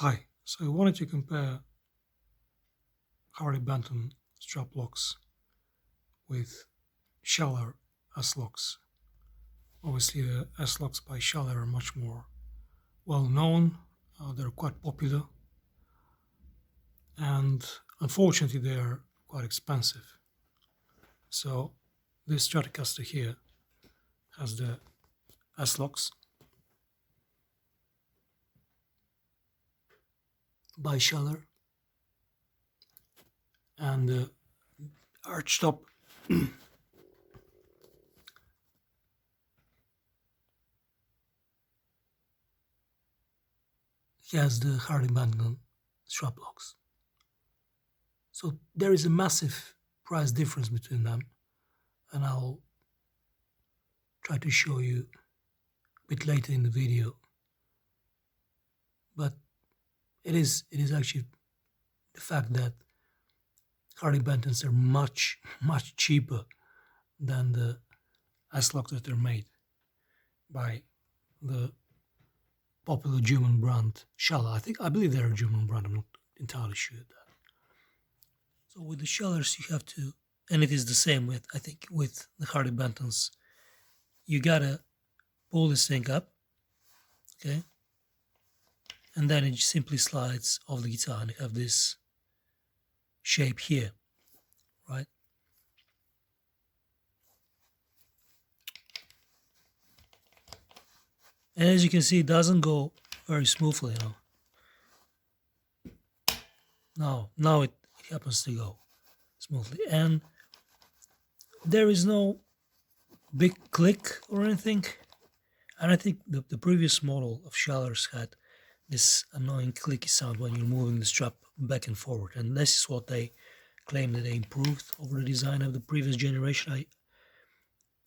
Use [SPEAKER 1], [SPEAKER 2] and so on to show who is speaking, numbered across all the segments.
[SPEAKER 1] Hi, so I wanted to compare Harley Benton strap locks with Schaller S locks. Obviously, the S locks by Schaller are much more well known, they're quite popular, and unfortunately, they're quite expensive. So, this Stratocaster here has the S locks by Schaller, and the arch top has the Harley Benton strap locks. So there is a massive price difference between them, and I'll try to show you a bit later in the video. But it is actually the fact that Harley Bentons are much cheaper than the S-locks that are made by the popular German brand Schaller. I believe they're a German brand. I'm not entirely sure of that. So with the Schallers, you have to, and it is the same with with the Harley Bentons. You gotta pull this thing up, okay, and then it simply slides off the guitar, and you have this shape here, right? And as you can see, it doesn't go very smoothly, Now it happens to go smoothly, and there is no big click or anything. And I think the previous model of Schallers had this annoying clicky sound when you're moving the strap back and forward, and this is what they claim that they improved over the design of the previous generation.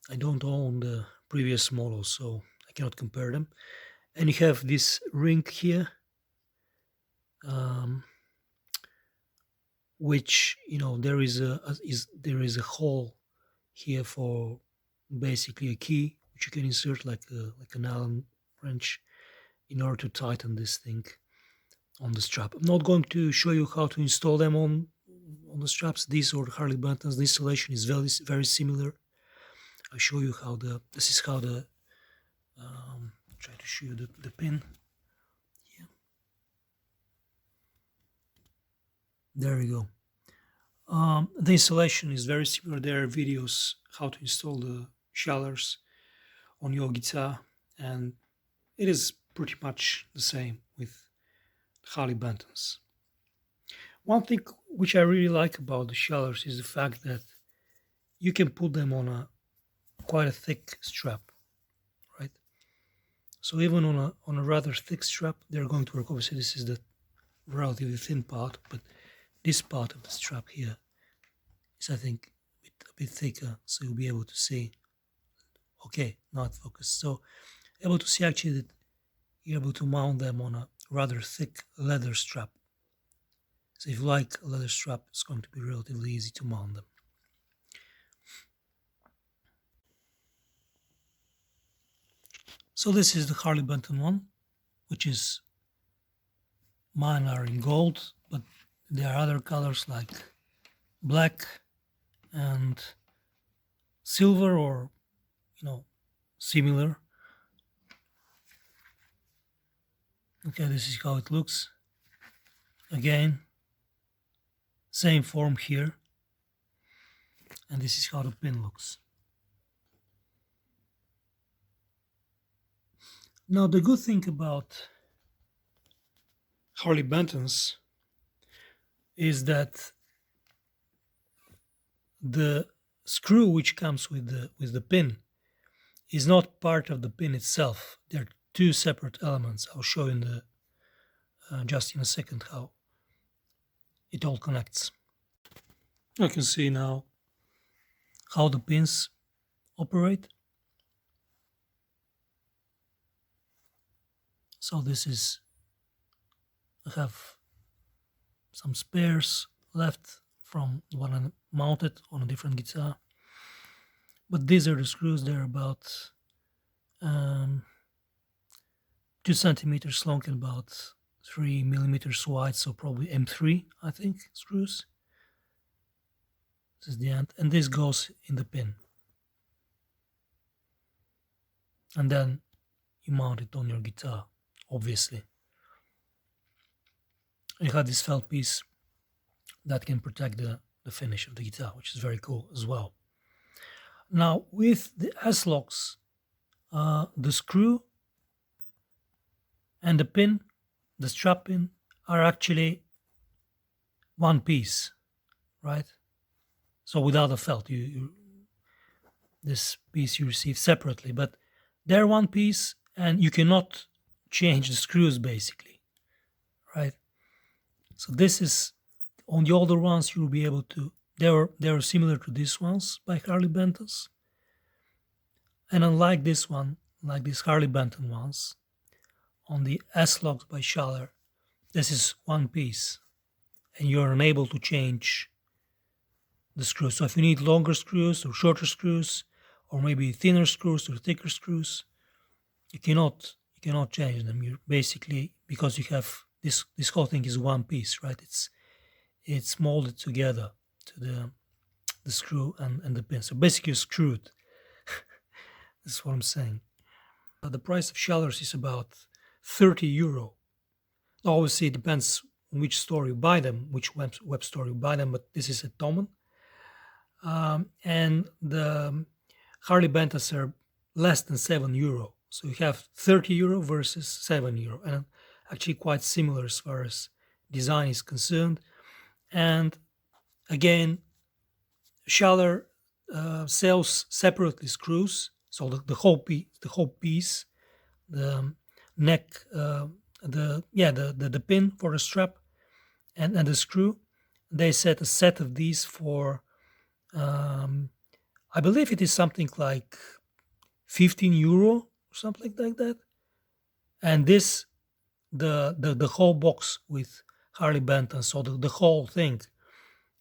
[SPEAKER 1] I don't own the previous models, so I cannot compare them. And you have this ring here, which there is a hole here for basically a key which you can insert like an Allen wrench in order to tighten this thing on the strap. I'm not going to show you how to install them on the straps. These or the Harley Bentons. The installation is very similar. I'll show you how this is how the try to show you the pin. Yeah. There we go. The installation is very similar. There are videos how to install the Schallers on your guitar, and it is pretty much the same with Harley Bentons. One thing which I really like about the Schallers is the fact that you can put them on quite a thick strap, right? So even on a rather thick strap, they're going to work. Obviously, this is the relatively thin part, but this part of the strap here is, I think, a bit thicker, so you'll be able to see. Okay, not focused. So able to see actually that you're able to mount them on a rather thick leather strap. So if you like a leather strap, it's going to be relatively easy to mount them. So this is the Harley Benton one, which is, mine are in gold, but there are other colors like black and silver, or similar. Okay, this is how it looks. Again, same form here, and this is how the pin looks. Now, the good thing about Harley Bentons is that the screw which comes with the pin is not part of the pin itself. They're two separate elements. I'll show you just in a second how it all connects. I can see now how the pins operate. So this is, I have some spares left from one I mounted on a different guitar. But these are the screws. They're about 2 centimeters long and about 3 millimeters wide, so probably M3, I think, screws. This is the end, and this goes in the pin. And then you mount it on your guitar, obviously. You have this felt piece that can protect the finish of the guitar, which is very cool as well. Now, with the S-locks, the screw and the pin, the strap pin, are actually one piece, right? So without a felt, this piece you receive separately, but they're one piece and you cannot change the screws basically, right? So this is, on the older ones you'll be able to, they're similar to these ones by Harley Bentons. And unlike this one, like these Harley Benton ones, on the S-locks by Schaller, this is one piece and you're unable to change the screws. So if you need longer screws or shorter screws, or maybe thinner screws or thicker screws, you cannot change them. You're basically, because you have this whole thing is one piece, right? It's molded together to the screw and the pin. So basically you're screwed. That's what I'm saying. The price of Schallers is about €30. Obviously it depends on which store you buy them, which web store you buy them, but this is at Thomann. And the Harley Bentons are less than €7. So you have €30 versus €7, and actually quite similar as far as design is concerned. And again, Schaller sells separately screws, so the whole piece, the neck, the pin for the strap, and the screw. They set a set of these for, I believe it is something like €15 or something like that. And this, the whole box with Harley Benton, so the whole thing,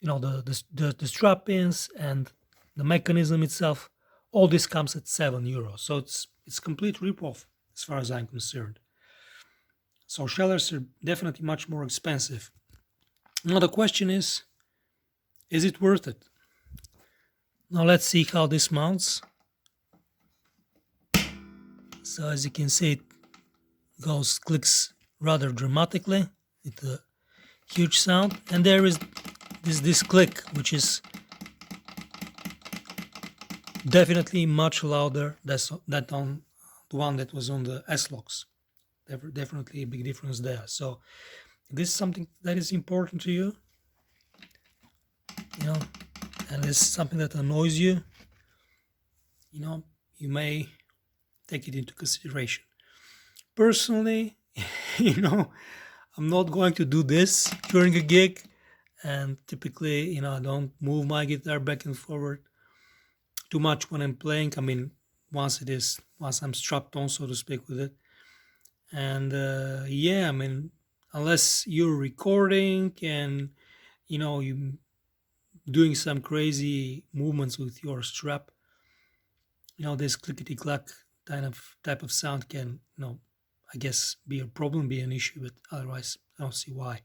[SPEAKER 1] the strap pins and the mechanism itself, all this comes at €7. So it's complete ripoff as far as I'm concerned. So Schallers are definitely much more expensive. Now the question is it worth it? Now let's see how this mounts. So as you can see, it clicks rather dramatically with a huge sound, and there is this click, which is definitely much louder than on the one that was on the S-locks. Definitely a big difference there. So if this is something that is important to you, and it's something that annoys you, you may take it into consideration. Personally, I'm not going to do this during a gig, and typically, I don't move my guitar back and forward too much when I'm playing. I mean, once I'm strapped on, so to speak, with it. And unless you're recording and you doing some crazy movements with your strap, this clickety clack type of sound can, I guess, be a problem, be an issue, but otherwise I don't see why.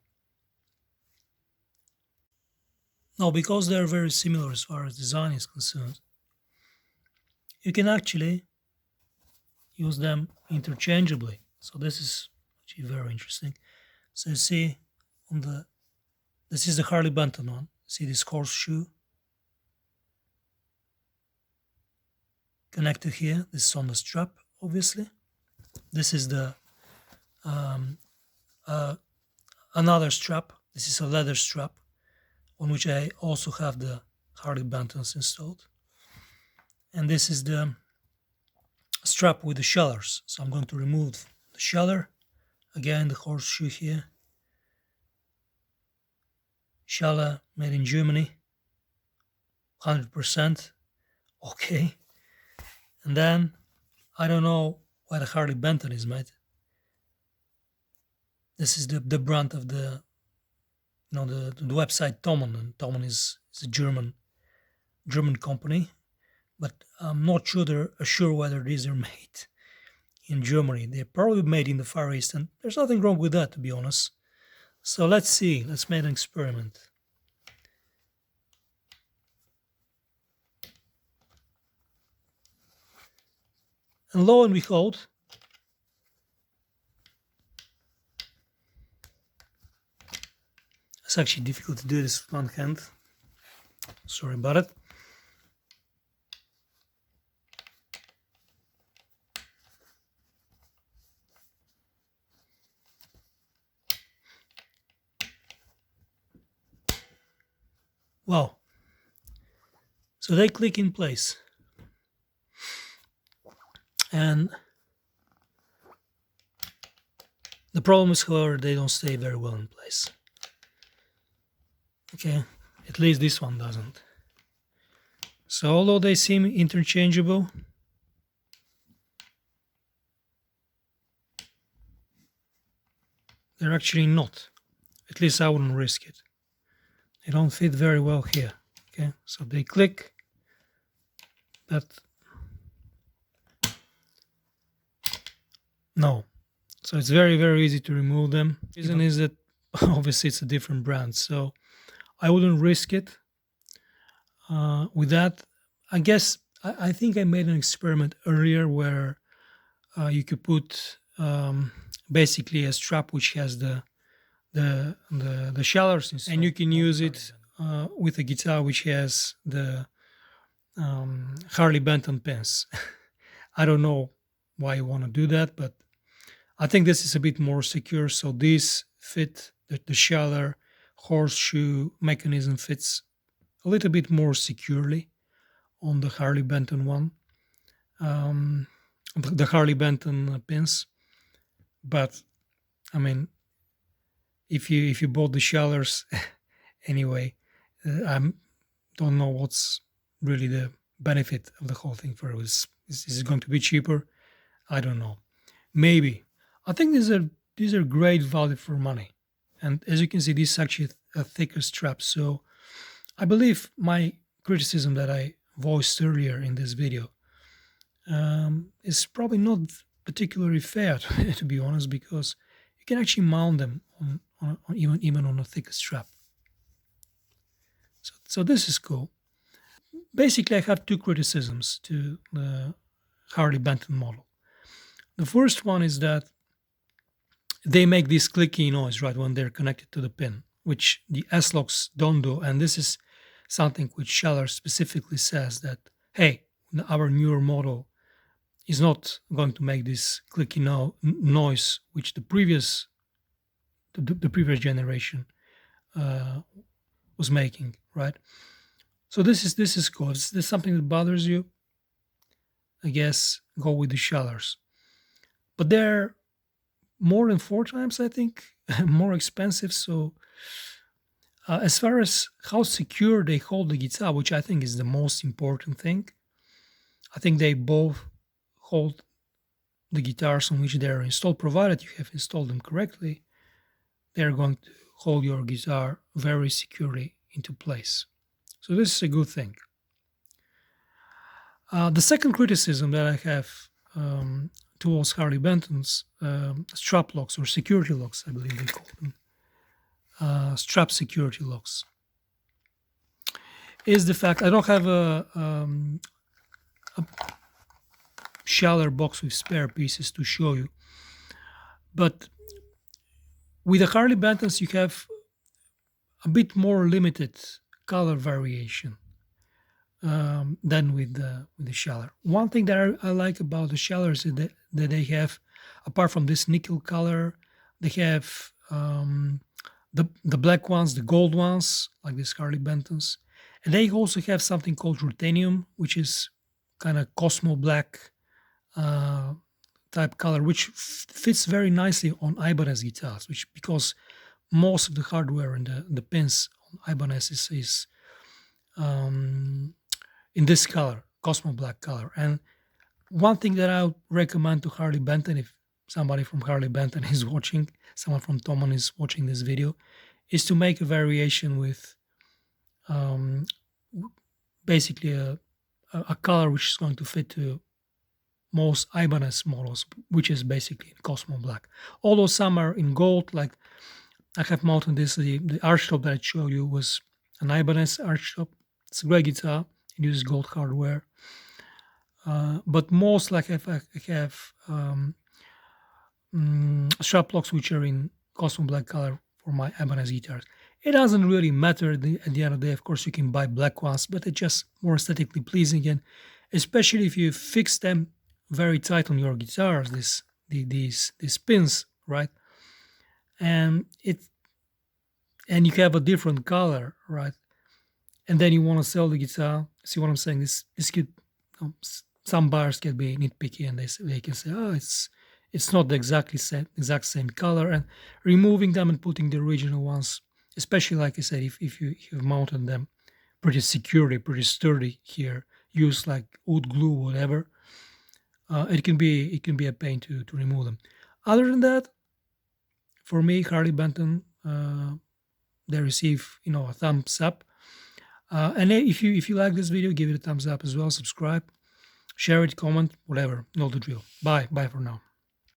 [SPEAKER 1] Now, because they're very similar as far as design is concerned, you can actually use them interchangeably. So this is actually very interesting. So you see this is the Harley Benton one. See this horseshoe connected here. This is on the strap, obviously. This is the another strap. This is a leather strap on which I also have the Harley Bentons installed. And this is the strap with the Schallers. So I'm going to remove the Schaller. Again, the horseshoe here. Schaller, made in Germany. 100%. Okay. And then, I don't know why the Harley Benton is made. This is the brand of the website Thomann, and Thomann is a German company, but I'm not sure whether these are made in Germany. They're probably made in the Far East, and there's nothing wrong with that, to be honest. So let's see. Let's make an experiment. And lo and behold, it's actually difficult to do this with one hand. Sorry about it. Wow. So they click in place. And the problem is, however, they don't stay very well in place. Okay, at least this one doesn't. So although they seem interchangeable, they're actually not. At least I wouldn't risk it. They don't fit very well here. Okay, so they click, but no. So it's very, very easy to remove them. The reason is that obviously it's a different brand, so I wouldn't risk it. With that, I guess I think I made an experiment earlier where you could put basically a strap which has the shallers installed, and you can use it with a guitar which has the Harley Benton pins. I don't know why you want to do that, but I think this is a bit more secure. So this fit the Schaller horseshoe mechanism fits a little bit more securely on the Harley Benton one, the Harley Benton pins. But I mean, if you bought the Schallers anyway, I don't know what's really the benefit of the whole thing for us. Is it going to be cheaper? I don't know. Maybe. I think these are great value for money, and as you can see, this is actually a thicker strap. So I believe my criticism that I voiced earlier in this video is probably not particularly fair, to be honest, because you can actually mount them on even on a thicker strap. So this is cool. Basically, I have two criticisms to the Harley Benton model. The first one is that they make this clicky noise right when they're connected to the pin, which the S-locks don't do. And this is something which Schaller specifically says that, hey, our newer model is not going to make this clicky noise, which the previous generation was making, right? So this is cool. If there's something that bothers you, I guess go with the Schallers. But they're more than 4 times, I think, more expensive. So as far as how secure they hold the guitar, which I think is the most important thing, I think they both hold the guitars on which they're installed, provided you have installed them correctly. They're going to hold your guitar very securely into place. So this is a good thing. The second criticism that I have towards Harley Benton's strap locks or security locks, I believe they call them, strap security locks, is the fact I don't have a Schaller box with spare pieces to show you, but with the Harley Bentons you have a bit more limited color variation than with the Schaller. One thing that I like about the Schallers is that they have, apart from this nickel color, they have the black ones, the gold ones, like these Harley Bentons, and they also have something called ruthenium, which is kind of Cosmo black type color, which fits very nicely on Ibanez guitars, which because most of the hardware and the pins on Ibanez is in this color, Cosmo black color. And one thing that I would recommend to Harley Benton, if somebody from Harley Benton is watching, someone from Thomann is watching this video, is to make a variation with basically a color which is going to fit to most Ibanez models, which is basically Cosmo Black. Although some are in gold, like I have mounted this. The arch top that I showed you was an Ibanez arch top. It's a great guitar. It uses gold hardware. But most like I have strap locks which are in Cosmo Black color for my Ibanez guitars. It doesn't really matter at the end of the day. Of course, you can buy black ones, but it's just more aesthetically pleasing, and especially if you fix them very tight on your guitars, these pins, right? And you have a different color, right? And then you want to sell the guitar. See what I'm saying? This could some buyers can be nitpicky, and they can say, oh, it's not the exact same color, and removing them and putting the original ones, especially like I said, if you've mounted them pretty securely, pretty sturdy here, use like wood glue, whatever. It can be a pain to remove them. Other than that, for me, Harley Benton, they receive a thumbs up. And if you like this video, give it a thumbs up as well. Subscribe, share it, comment, whatever. Know the drill. Bye for now.